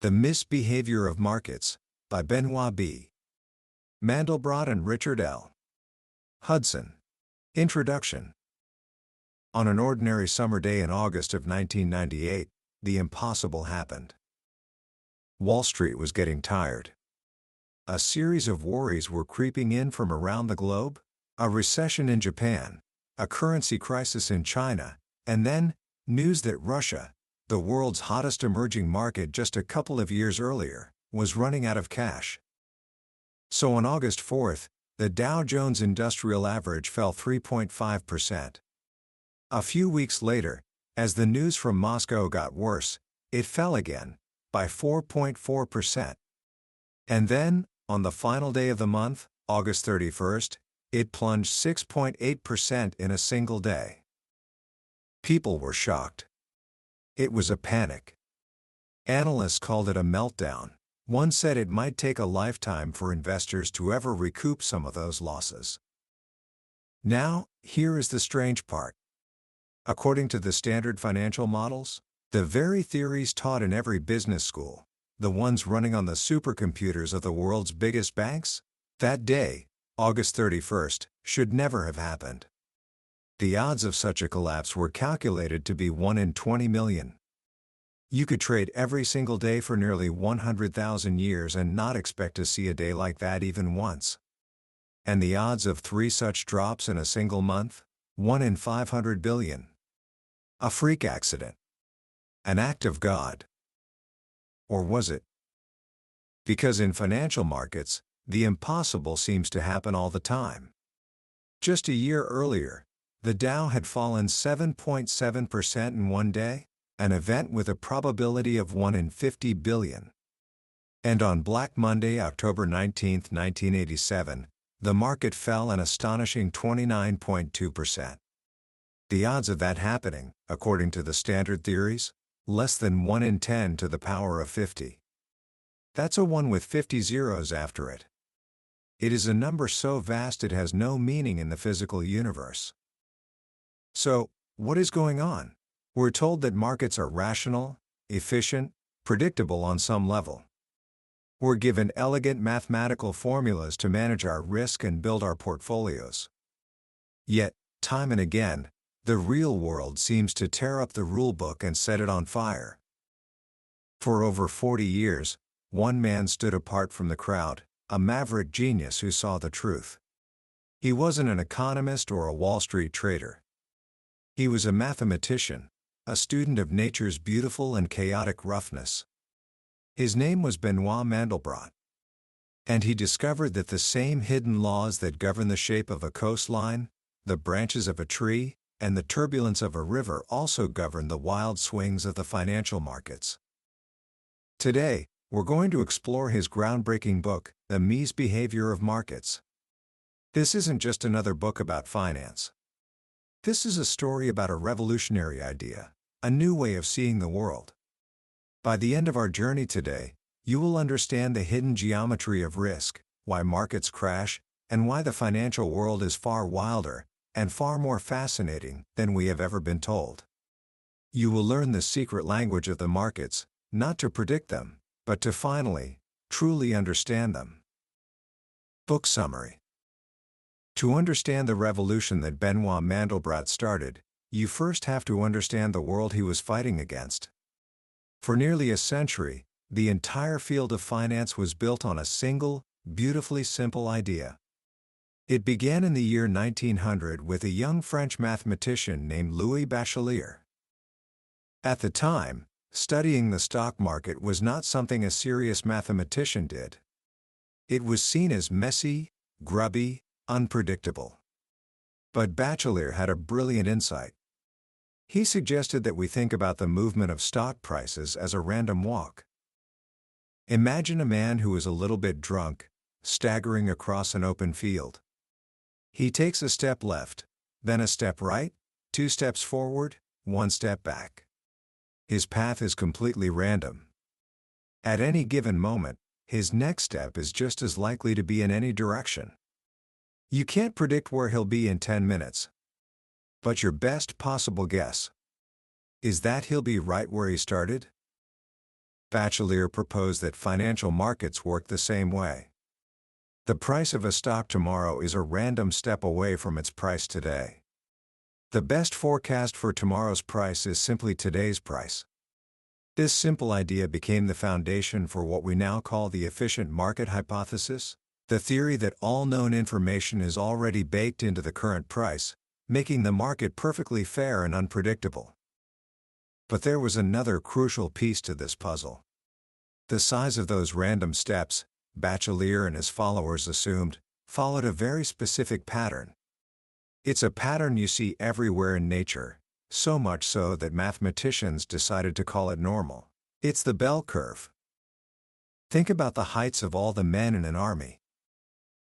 The Misbehavior of Markets, by Benoit B. Mandelbrot and Richard L. Hudson. Introduction. On an ordinary summer day in August of 1998, the impossible happened. Wall Street was getting tired. A series of worries were creeping in from around the globe: a recession in Japan, a currency crisis in China, and then, news that Russia, the world's hottest emerging market just a couple of years earlier, was running out of cash. So on August 4th, the Dow Jones Industrial Average fell 3.5%. A few weeks later, as the news from Moscow got worse, it fell again, by 4.4%. And then, on the final day of the month, August 31st, it plunged 6.8% in a single day. People were shocked. It was a panic. Analysts called it a meltdown. One said it might take a lifetime for investors to ever recoup some of those losses. Now, here is the strange part. According to the standard financial models, the very theories taught in every business school, the ones running on the supercomputers of the world's biggest banks, that day, August 31st, should never have happened. The odds of such a collapse were calculated to be 1 in 20 million. You could trade every single day for nearly 100,000 years and not expect to see a day like that even once. And the odds of 3 such drops in a single month? 1 in 500 billion. A freak accident. An act of God. Or was it? Because in financial markets, the impossible seems to happen all the time. Just a year earlier, the Dow had fallen 7.7% in one day, an event with a probability of 1 in 50 billion. And on Black Monday, October 19, 1987, the market fell an astonishing 29.2%. The odds of that happening, according to the standard theories, less than 1 in 10 to the power of 50. That's a 1 with 50 zeros after it. It is a number so vast it has no meaning in the physical universe. So, what is going on? We're told that markets are rational, efficient, predictable on some level. We're given elegant mathematical formulas to manage our risk and build our portfolios. Yet, time and again, the real world seems to tear up the rulebook and set it on fire. For over 40 years, one man stood apart from the crowd, a maverick genius who saw the truth. He wasn't an economist or a Wall Street trader. He was a mathematician, a student of nature's beautiful and chaotic roughness. His name was Benoit Mandelbrot. And he discovered that the same hidden laws that govern the shape of a coastline, the branches of a tree, and the turbulence of a river also govern the wild swings of the financial markets. Today, we're going to explore his groundbreaking book, The Misbehavior of Markets. This isn't just another book about finance. This is a story about a revolutionary idea, a new way of seeing the world. By the end of our journey today, you will understand the hidden geometry of risk, why markets crash, and why the financial world is far wilder and far more fascinating than we have ever been told. You will learn the secret language of the markets, not to predict them, but to finally, truly understand them. Book summary. To understand the revolution that Benoit Mandelbrot started, you first have to understand the world he was fighting against. For nearly a century, the entire field of finance was built on a single, beautifully simple idea. It began in the year 1900 with a young French mathematician named Louis Bachelier. At the time, studying the stock market was not something a serious mathematician did. It was seen as messy, grubby, unpredictable. But Bachelier had a brilliant insight. He suggested that we think about the movement of stock prices as a random walk. Imagine a man who is a little bit drunk, staggering across an open field. He takes a step left, then a step right, 2 steps forward, 1 step back. His path is completely random. At any given moment, his next step is just as likely to be in any direction. You can't predict where he'll be in 10 minutes. But your best possible guess is that he'll be right where he started. Bachelier proposed that financial markets work the same way. The price of a stock tomorrow is a random step away from its price today. The best forecast for tomorrow's price is simply today's price. This simple idea became the foundation for what we now call the efficient market hypothesis, the theory that all known information is already baked into the current price, making the market perfectly fair and unpredictable. But there was another crucial piece to this puzzle. The size of those random steps, Bachelier and his followers assumed, followed a very specific pattern. It's a pattern you see everywhere in nature, so much so that mathematicians decided to call it normal. It's the bell curve. Think about the heights of all the men in an army.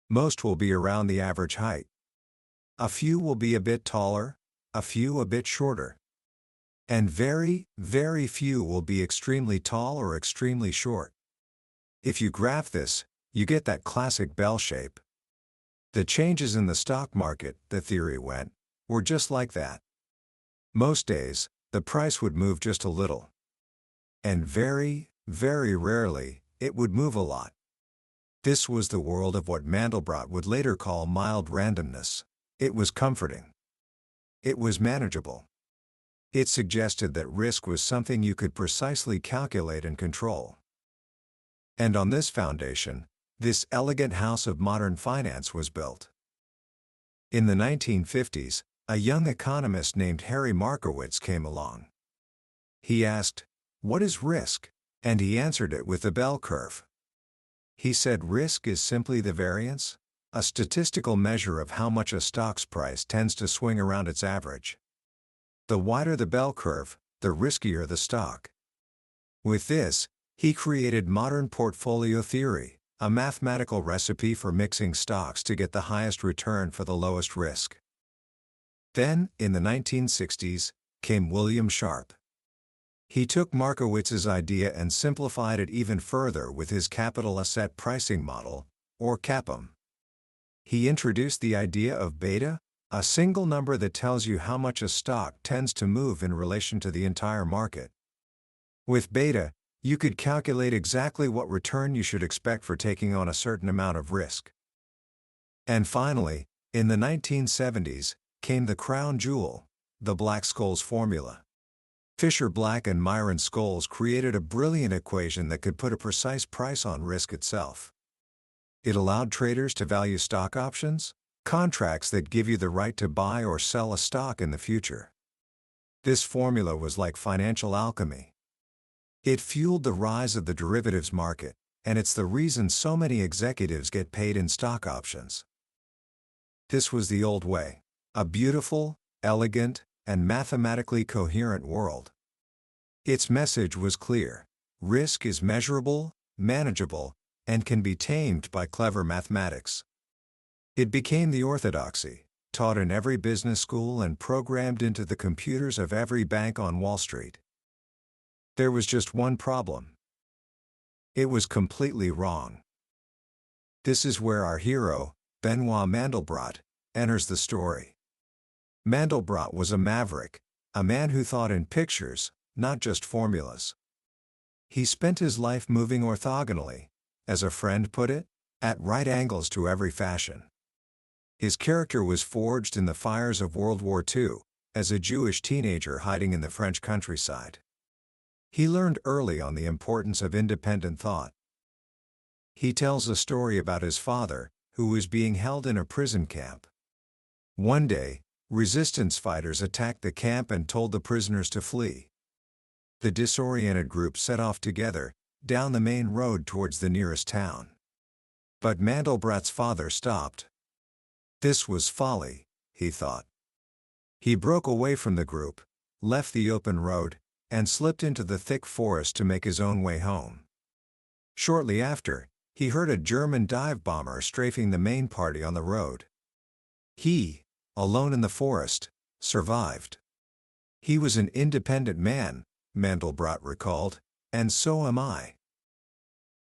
Most will be around the average height. A few will be a bit taller, a few a bit shorter. And very, very few will be extremely tall or extremely short. If you graph this, you get that classic bell shape. The changes in the stock market, the theory went, were just like that. Most days, the price would move just a little. And very, very rarely, it would move a lot. This was the world of what Mandelbrot would later call mild randomness. It was comforting. It was manageable. It suggested that risk was something you could precisely calculate and control. And on this foundation, this elegant house of modern finance was built. In the 1950s, a young economist named Harry Markowitz came along. He asked, "What is risk?" And he answered it with the bell curve. He said risk is simply the variance, a statistical measure of how much a stock's price tends to swing around its average. The wider the bell curve, the riskier the stock. With this, he created modern portfolio theory, a mathematical recipe for mixing stocks to get the highest return for the lowest risk. Then, in the 1960s, came William Sharpe. He took Markowitz's idea and simplified it even further with his capital asset pricing model, or CAPM. He introduced the idea of beta, a single number that tells you how much a stock tends to move in relation to the entire market. With beta, you could calculate exactly what return you should expect for taking on a certain amount of risk. And finally, in the 1970s, came the crown jewel, the Black-Scholes formula. Fisher-Black and Myron-Scholes created a brilliant equation that could put a precise price on risk itself. It allowed traders to value stock options, contracts that give you the right to buy or sell a stock in the future. This formula was like financial alchemy. It fueled the rise of the derivatives market, and it's the reason so many executives get paid in stock options. This was the old way, a beautiful, elegant, and mathematically coherent world. Its message was clear: risk is measurable, manageable, and can be tamed by clever mathematics. It became the orthodoxy, taught in every business school and programmed into the computers of every bank on Wall Street. There was just one problem. It was completely wrong. This is where our hero, Benoit Mandelbrot, enters the story. Mandelbrot was a maverick, a man who thought in pictures, not just formulas. He spent his life moving orthogonally, as a friend put it, at right angles to every fashion. His character was forged in the fires of World War II, as a Jewish teenager hiding in the French countryside. He learned early on the importance of independent thought. He tells a story about his father, who was being held in a prison camp. One day, resistance fighters attacked the camp and told the prisoners to flee. The disoriented group set off together, down the main road towards the nearest town. But Mandelbrot's father stopped. This was folly, he thought. He broke away from the group, left the open road, and slipped into the thick forest to make his own way home. Shortly after, he heard a German dive bomber strafing the main party on the road. He, alone in the forest, survived. He was an independent man, Mandelbrot recalled, and so am I.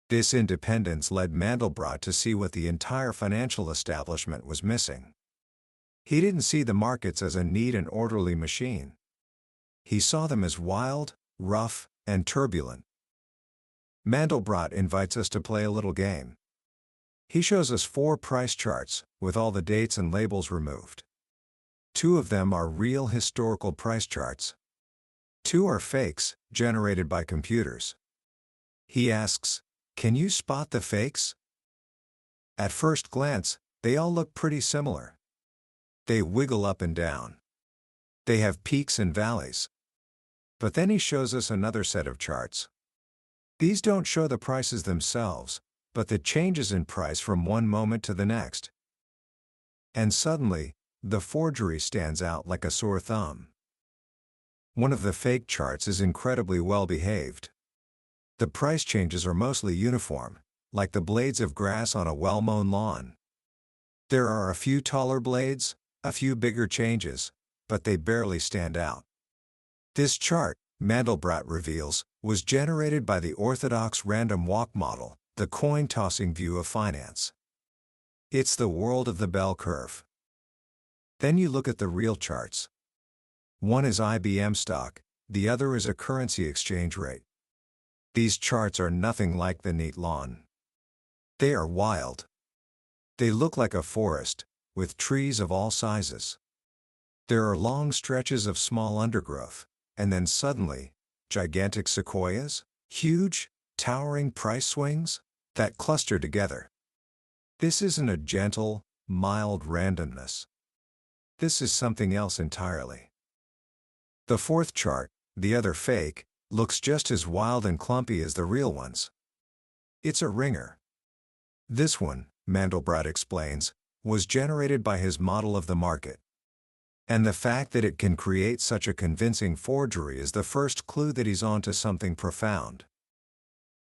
This independence led Mandelbrot to see what the entire financial establishment was missing. He didn't see the markets as a neat and orderly machine. He saw them as wild, rough, and turbulent. Mandelbrot invites us to play a little game. He shows us 4 price charts, with all the dates and labels removed. 2 of them are real historical price charts. 2 are fakes, generated by computers. He asks, "Can you spot the fakes?" At first glance, they all look pretty similar. They wiggle up and down. They have peaks and valleys. But then he shows us another set of charts. These don't show the prices themselves, but the changes in price from one moment to the next. And suddenly, the forgery stands out like a sore thumb. One of the fake charts is incredibly well behaved. The price changes are mostly uniform, like the blades of grass on a well-mown lawn. There are a few taller blades, a few bigger changes, but they barely stand out. This chart, Mandelbrot reveals, was generated by the orthodox random walk model, the coin-tossing view of finance. It's the world of the bell curve. Then you look at the real charts. One is IBM stock, the other is a currency exchange rate. These charts are nothing like the neat lawn. They are wild. They look like a forest, with trees of all sizes. There are long stretches of small undergrowth, and then suddenly, gigantic sequoias, huge, towering price swings, that cluster together. This isn't a gentle, mild randomness. This is something else entirely. The fourth chart, the other fake, looks just as wild and clumpy as the real ones. It's a ringer. This one, Mandelbrot explains, was generated by his model of the market. And the fact that it can create such a convincing forgery is the first clue that he's onto something profound.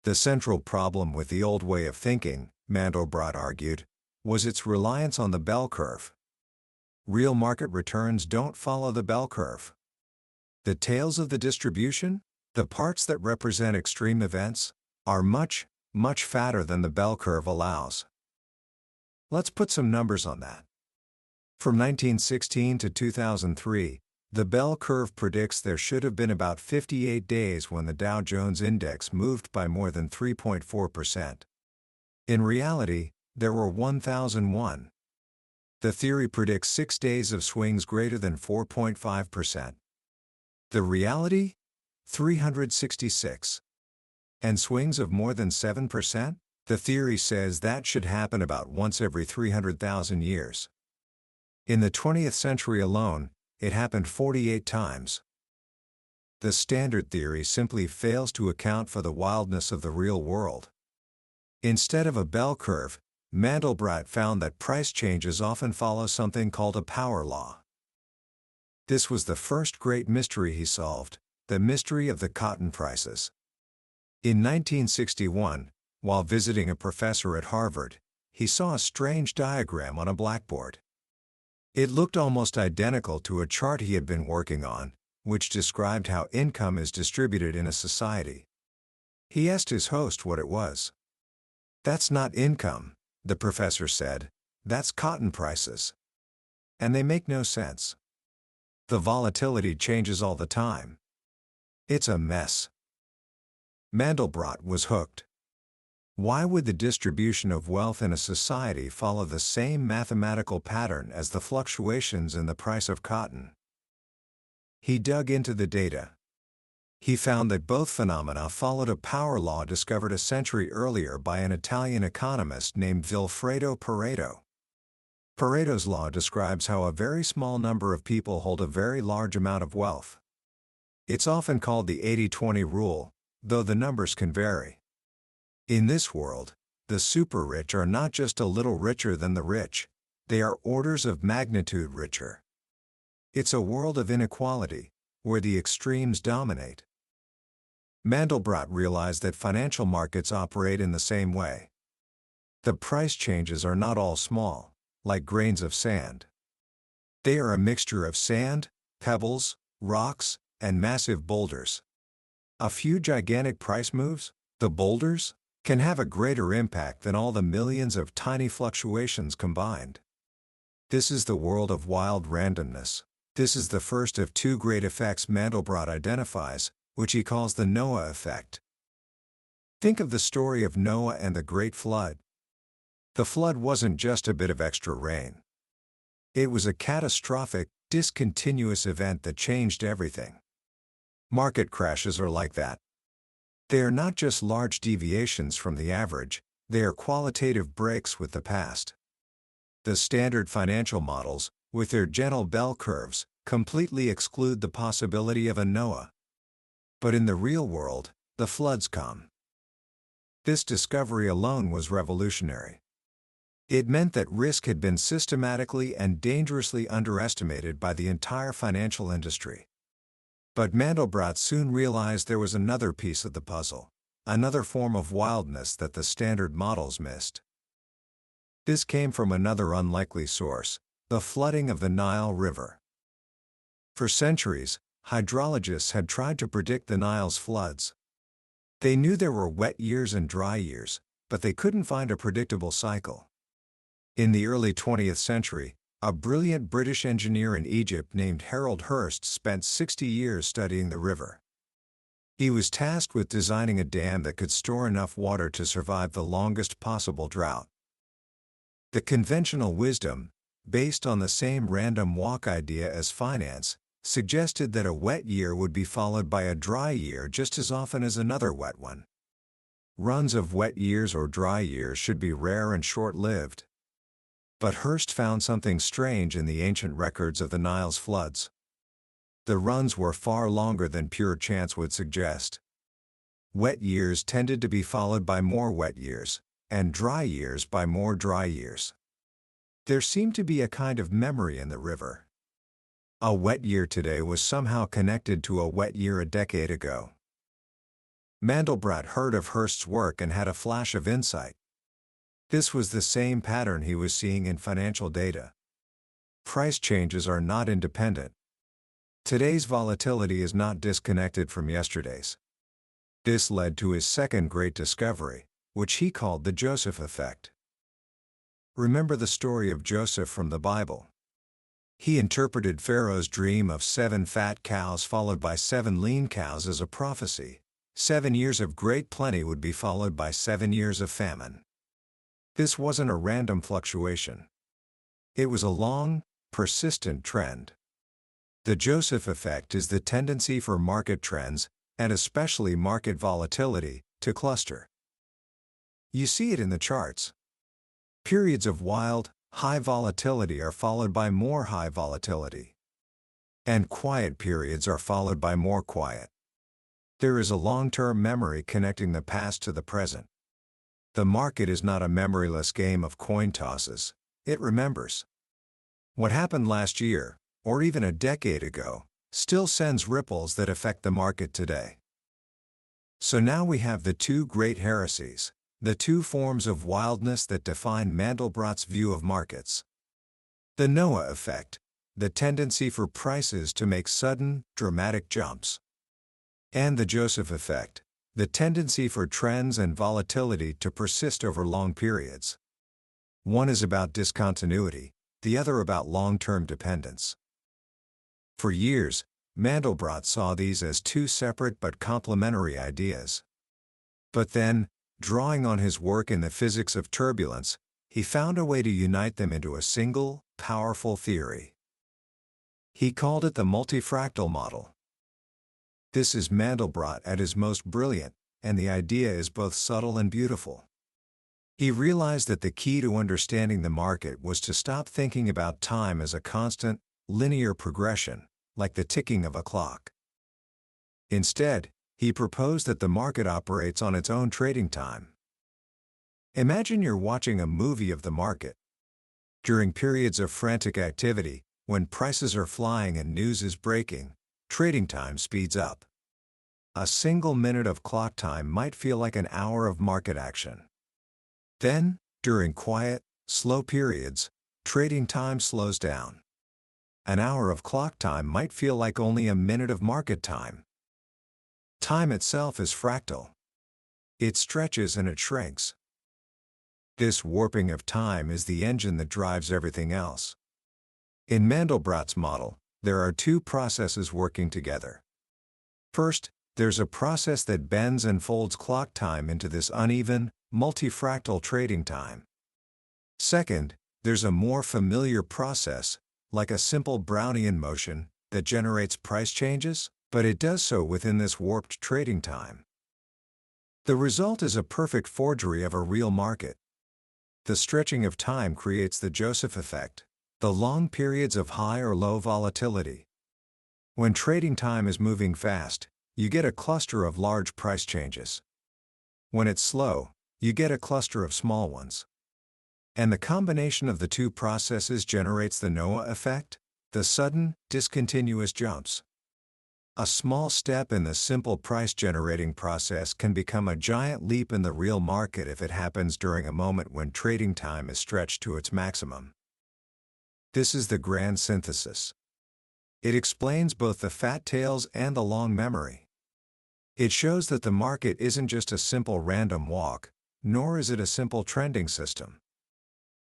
The central problem with the old way of thinking, Mandelbrot argued, was its reliance on the bell curve. Real market returns don't follow the bell curve. The tails of the distribution, the parts that represent extreme events, are much, much fatter than the bell curve allows. Let's put some numbers on that. From 1916 to 2003, the bell curve predicts there should have been about 58 days when the Dow Jones Index moved by more than 3.4%. In reality, there were 1,001. The theory predicts 6 days of swings greater than 4.5%. The reality? 366. And swings of more than 7%? The theory says that should happen about once every 300,000 years. In the 20th century alone, it happened 48 times. The standard theory simply fails to account for the wildness of the real world. Instead of a bell curve, Mandelbrot found that price changes often follow something called a power law. This was the first great mystery he solved, the mystery of the cotton prices. In 1961, while visiting a professor at Harvard, he saw a strange diagram on a blackboard. It looked almost identical to a chart he had been working on, which described how income is distributed in a society. He asked his host what it was. "That's not income," the professor said, "that's cotton prices. And they make no sense. The volatility changes all the time. It's a mess." Mandelbrot was hooked. Why would the distribution of wealth in a society follow the same mathematical pattern as the fluctuations in the price of cotton? He dug into the data. He found that both phenomena followed a power law discovered a century earlier by an Italian economist named Vilfredo Pareto. Pareto's law describes how a very small number of people hold a very large amount of wealth. It's often called the 80-20 rule, though the numbers can vary. In this world, the super-rich are not just a little richer than the rich, they are orders of magnitude richer. It's a world of inequality, where the extremes dominate. Mandelbrot realized that financial markets operate in the same way. The price changes are not all small, like grains of sand. They are a mixture of sand, pebbles, rocks, and massive boulders. A few gigantic price moves, the boulders, can have a greater impact than all the millions of tiny fluctuations combined. This is the world of wild randomness. This is the first of 2 great effects Mandelbrot identifies, which he calls the Noah effect. Think of the story of Noah and the Great Flood. The flood wasn't just a bit of extra rain. It was a catastrophic, discontinuous event that changed everything. Market crashes are like that. They are not just large deviations from the average, they are qualitative breaks with the past. The standard financial models, with their gentle bell curves, completely exclude the possibility of a Noah. But in the real world, the floods come. This discovery alone was revolutionary. It meant that risk had been systematically and dangerously underestimated by the entire financial industry. But Mandelbrot soon realized there was another piece of the puzzle, another form of wildness that the standard models missed. This came from another unlikely source, the flooding of the Nile River. For centuries, hydrologists had tried to predict the Nile's floods. They knew there were wet years and dry years, but they couldn't find a predictable cycle. In the early 20th century, a brilliant British engineer in Egypt named Harold Hirst spent 60 years studying the river. He was tasked with designing a dam that could store enough water to survive the longest possible drought. The conventional wisdom, based on the same random walk idea as finance, suggested that a wet year would be followed by a dry year just as often as another wet one. Runs of wet years or dry years should be rare and short-lived. But Hirst found something strange in the ancient records of the Nile's floods. The runs were far longer than pure chance would suggest. Wet years tended to be followed by more wet years, and dry years by more dry years. There seemed to be a kind of memory in the river. A wet year today was somehow connected to a wet year a decade ago. Mandelbrot heard of Hirst's work and had a flash of insight. This was the same pattern he was seeing in financial data. Price changes are not independent. Today's volatility is not disconnected from yesterday's. This led to his second great discovery, which he called the Joseph effect. Remember the story of Joseph from the Bible. He interpreted Pharaoh's dream of 7 fat cows followed by 7 lean cows as a prophecy. 7 years of great plenty would be followed by 7 years of famine. This wasn't a random fluctuation. It was a long, persistent trend. The Joseph effect is the tendency for market trends, and especially market volatility, to cluster. You see it in the charts. Periods of wild, high volatility are followed by more high volatility. And quiet periods are followed by more quiet. There is a long-term memory connecting the past to the present. The market is not a memoryless game of coin tosses, it remembers. What happened last year, or even a decade ago, still sends ripples that affect the market today. So now we have the two great heresies, the two forms of wildness that define Mandelbrot's view of markets. The Noah effect, the tendency for prices to make sudden, dramatic jumps. And the Joseph effect, the tendency for trends and volatility to persist over long periods. One is about discontinuity, the other about long-term dependence. For years, Mandelbrot saw these as two separate but complementary ideas. But then, drawing on his work in the physics of turbulence, he found a way to unite them into a single, powerful theory. He called it the multifractal model. This is Mandelbrot at his most brilliant, and the idea is both subtle and beautiful. He realized that the key to understanding the market was to stop thinking about time as a constant, linear progression, like the ticking of a clock. Instead, he proposed that the market operates on its own trading time. Imagine you're watching a movie of the market. During periods of frantic activity, when prices are flying and news is breaking, trading time speeds up. A single minute of clock time might feel like an hour of market action. Then, during quiet, slow periods, trading time slows down. An hour of clock time might feel like only a minute of market time. Time itself is fractal. It stretches and it shrinks. This warping of time is the engine that drives everything else. In Mandelbrot's model, there are two processes working together. First, There's a process that bends and folds clock time into this uneven, multifractal trading time. Second, there's a more familiar process, like a simple Brownian motion, that generates price changes, but it does so within this warped trading time. The result is a perfect forgery of a real market. The stretching of time creates the Joseph effect, the long periods of high or low volatility. When trading time is moving fast, you get a cluster of large price changes. When it's slow, you get a cluster of small ones. And the combination of the two processes generates the Noah effect, the sudden, discontinuous jumps. A small step in the simple price-generating process can become a giant leap in the real market if it happens during a moment when trading time is stretched to its maximum. This is the grand synthesis. It explains both the fat tails and the long memory. It shows that the market isn't just a simple random walk, nor is it a simple trending system.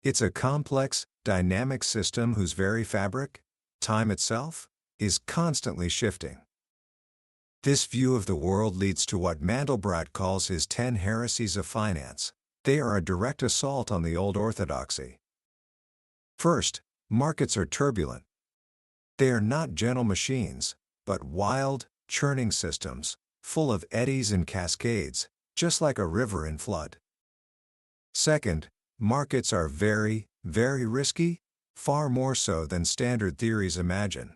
It's a complex, dynamic system whose very fabric, time itself, is constantly shifting. This view of the world leads to what Mandelbrot calls his 10 heresies of finance. They are a direct assault on the old orthodoxy. First, markets are turbulent. They are not gentle machines, but wild, churning systems, full of eddies and cascades, just like a river in flood. Second, markets are very, very risky, far more so than standard theories imagine.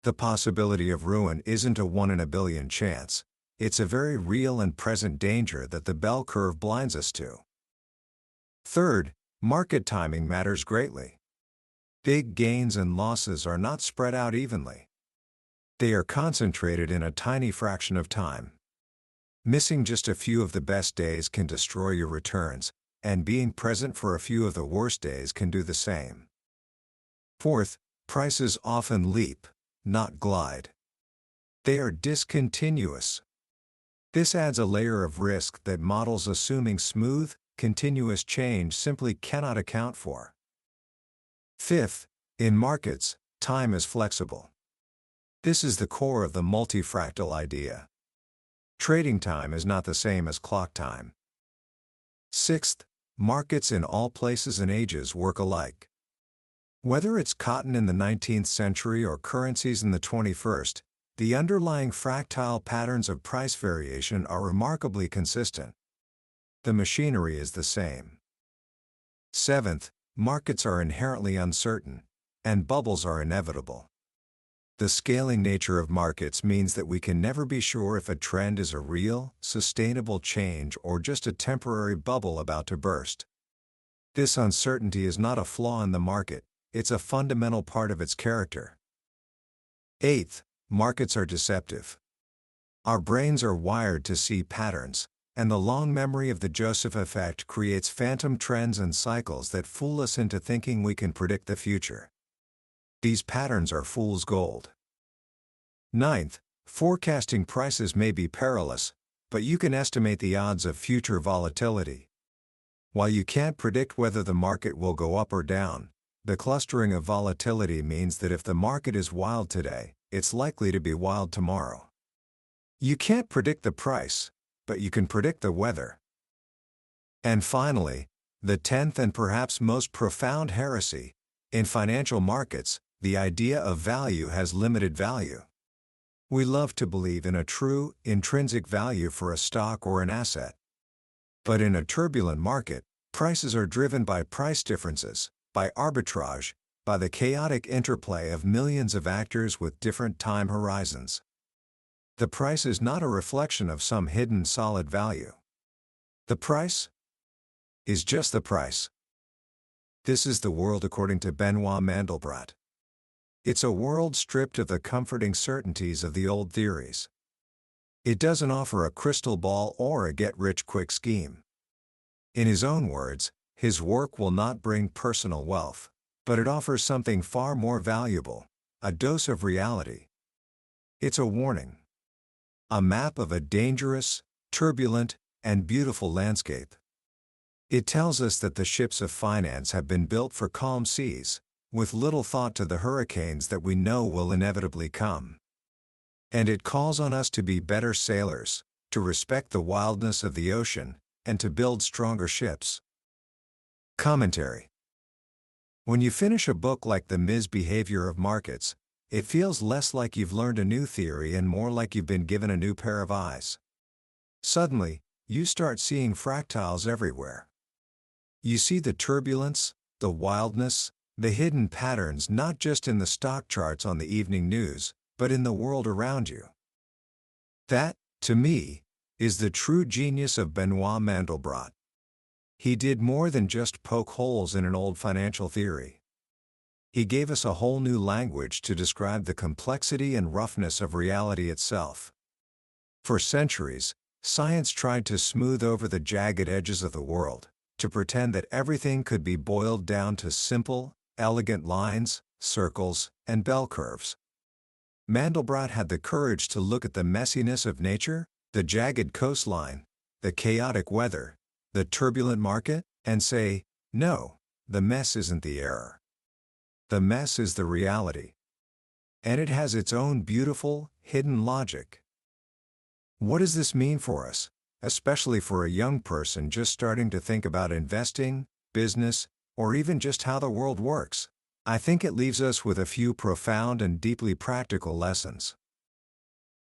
The possibility of ruin isn't a 1 in a billion chance, it's a very real and present danger that the bell curve blinds us to. Third, market timing matters greatly. Big gains and losses are not spread out evenly. They are concentrated in a tiny fraction of time. Missing just a few of the best days can destroy your returns, and being present for a few of the worst days can do the same. Fourth, prices often leap, not glide. They are discontinuous. This adds a layer of risk that models assuming smooth, continuous change simply cannot account for. Fifth, in markets, time is flexible. This is the core of the multifractal idea. Trading time is not the same as clock time. Sixth, markets in all places and ages work alike. Whether it's cotton in the 19th century or currencies in the 21st, the underlying fractal patterns of price variation are remarkably consistent. The machinery is the same. Seventh, markets are inherently uncertain, and bubbles are inevitable. The scaling nature of markets means that we can never be sure if a trend is a real, sustainable change or just a temporary bubble about to burst. This uncertainty is not a flaw in the market, it's a fundamental part of its character. Eighth, markets are deceptive. Our brains are wired to see patterns, and the long memory of the Joseph effect creates phantom trends and cycles that fool us into thinking we can predict the future. These patterns are fool's gold. Ninth, forecasting prices may be perilous, but you can estimate the odds of future volatility. While you can't predict whether the market will go up or down, the clustering of volatility means that if the market is wild today, it's likely to be wild tomorrow. You can't predict the price, but you can predict the weather. And finally, the 10th and perhaps most profound heresy, in financial markets, the idea of value has limited value. We love to believe in a true, intrinsic value for a stock or an asset. But in a turbulent market, prices are driven by price differences, by arbitrage, by the chaotic interplay of millions of actors with different time horizons. The price is not a reflection of some hidden solid value. The price is just the price. This is the world according to Benoit Mandelbrot. It's a world stripped of the comforting certainties of the old theories. It doesn't offer a crystal ball or a get-rich-quick scheme. In his own words, his work will not bring personal wealth, but it offers something far more valuable, a dose of reality. It's a warning. A map of a dangerous, turbulent, and beautiful landscape. It tells us that the ships of finance have been built for calm seas, with little thought to the hurricanes that we know will inevitably come. And it calls on us to be better sailors, to respect the wildness of the ocean, and to build stronger ships. Commentary. When you finish a book like The Misbehavior of Markets, it feels less like you've learned a new theory and more like you've been given a new pair of eyes. Suddenly, you start seeing fractals everywhere. You see the turbulence, the wildness, the hidden patterns not just in the stock charts on the evening news, but in the world around you. That, to me, is the true genius of Benoit Mandelbrot. He did more than just poke holes in an old financial theory. He gave us a whole new language to describe the complexity and roughness of reality itself. For centuries, science tried to smooth over the jagged edges of the world, to pretend that everything could be boiled down to simple, elegant lines, circles, and bell curves. Mandelbrot had the courage to look at the messiness of nature, the jagged coastline, the chaotic weather, the turbulent market, and say, no, the mess isn't the error. The mess is the reality. And it has its own beautiful, hidden logic. What does this mean for us, especially for a young person just starting to think about investing, business, or even just how the world works? I think it leaves us with a few profound and deeply practical lessons.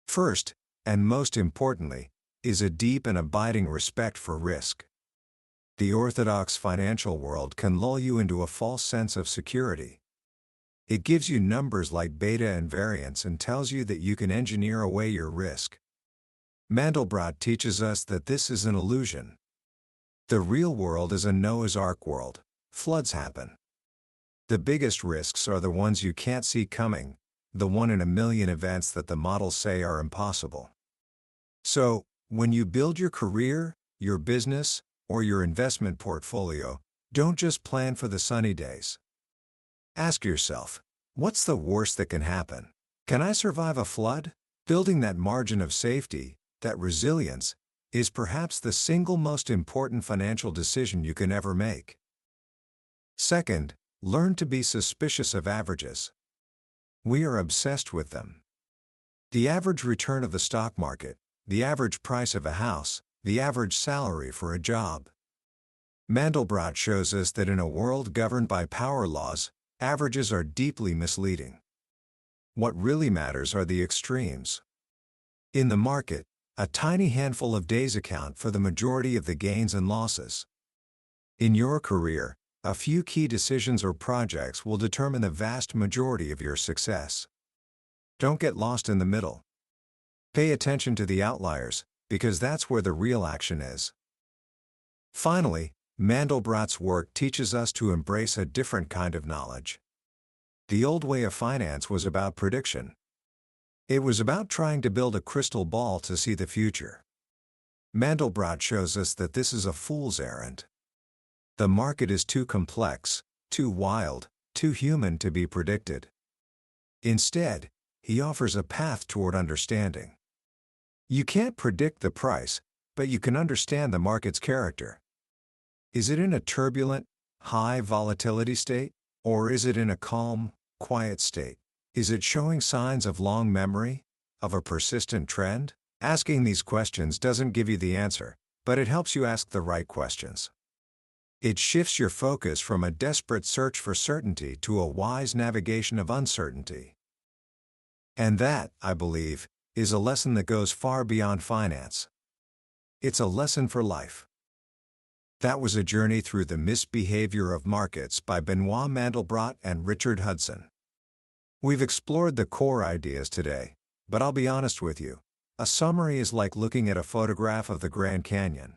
First, and most importantly, is a deep and abiding respect for risk. The orthodox financial world can lull you into a false sense of security. It gives you numbers like beta and variance and tells you that you can engineer away your risk. Mandelbrot teaches us that this is an illusion. The real world is a Noah's Ark world. Floods happen. The biggest risks are the ones you can't see coming, the 1 in a million events that the models say are impossible. So, when you build your career, your business, or your investment portfolio, don't just plan for the sunny days. Ask yourself, what's the worst that can happen? Can I survive a flood? Building that margin of safety, that resilience, is perhaps the single most important financial decision you can ever make. Second, learn to be suspicious of averages. We are obsessed with them. The average return of the stock market, the average price of a house, the average salary for a job. Mandelbrot shows us that in a world governed by power laws, averages are deeply misleading. What really matters are the extremes. In the market, a tiny handful of days account for the majority of the gains and losses. In your career, a few key decisions or projects will determine the vast majority of your success. Don't get lost in the middle. Pay attention to the outliers, because that's where the real action is. Finally, Mandelbrot's work teaches us to embrace a different kind of knowledge. The old way of finance was about prediction. It was about trying to build a crystal ball to see the future. Mandelbrot shows us that this is a fool's errand. The market is too complex, too wild, too human to be predicted. Instead, he offers a path toward understanding. You can't predict the price, but you can understand the market's character. Is it in a turbulent, high volatility state, or is it in a calm, quiet state? Is it showing signs of long memory, of a persistent trend? Asking these questions doesn't give you the answer, but it helps you ask the right questions. It shifts your focus from a desperate search for certainty to a wise navigation of uncertainty. And that, I believe, is a lesson that goes far beyond finance. It's a lesson for life. That was a journey through the misbehavior of markets by Benoit Mandelbrot and Richard Hudson. We've explored the core ideas today, but I'll be honest with you, a summary is like looking at a photograph of the Grand Canyon.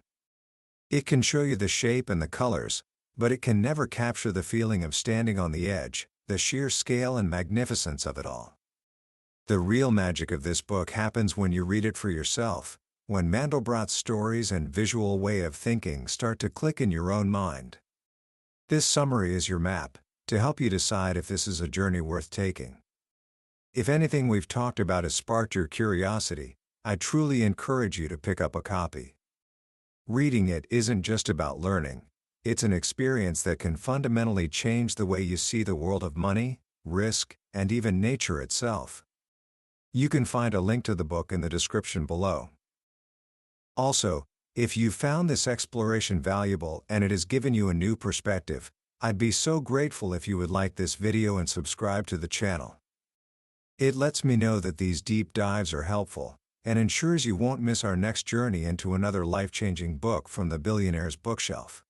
It can show you the shape and the colors, but it can never capture the feeling of standing on the edge, the sheer scale and magnificence of it all. The real magic of this book happens when you read it for yourself, when Mandelbrot's stories and visual way of thinking start to click in your own mind. This summary is your map, to help you decide if this is a journey worth taking. If anything we've talked about has sparked your curiosity, I truly encourage you to pick up a copy. Reading it isn't just about learning, it's an experience that can fundamentally change the way you see the world of money, risk, and even nature itself. You can find a link to the book in the description below. Also, if you found this exploration valuable and it has given you a new perspective, I'd be so grateful if you would like this video and subscribe to the channel. It lets me know that these deep dives are helpful, and ensures you won't miss our next journey into another life-changing book from the billionaire's bookshelf.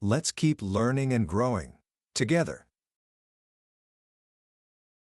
Let's keep learning and growing together.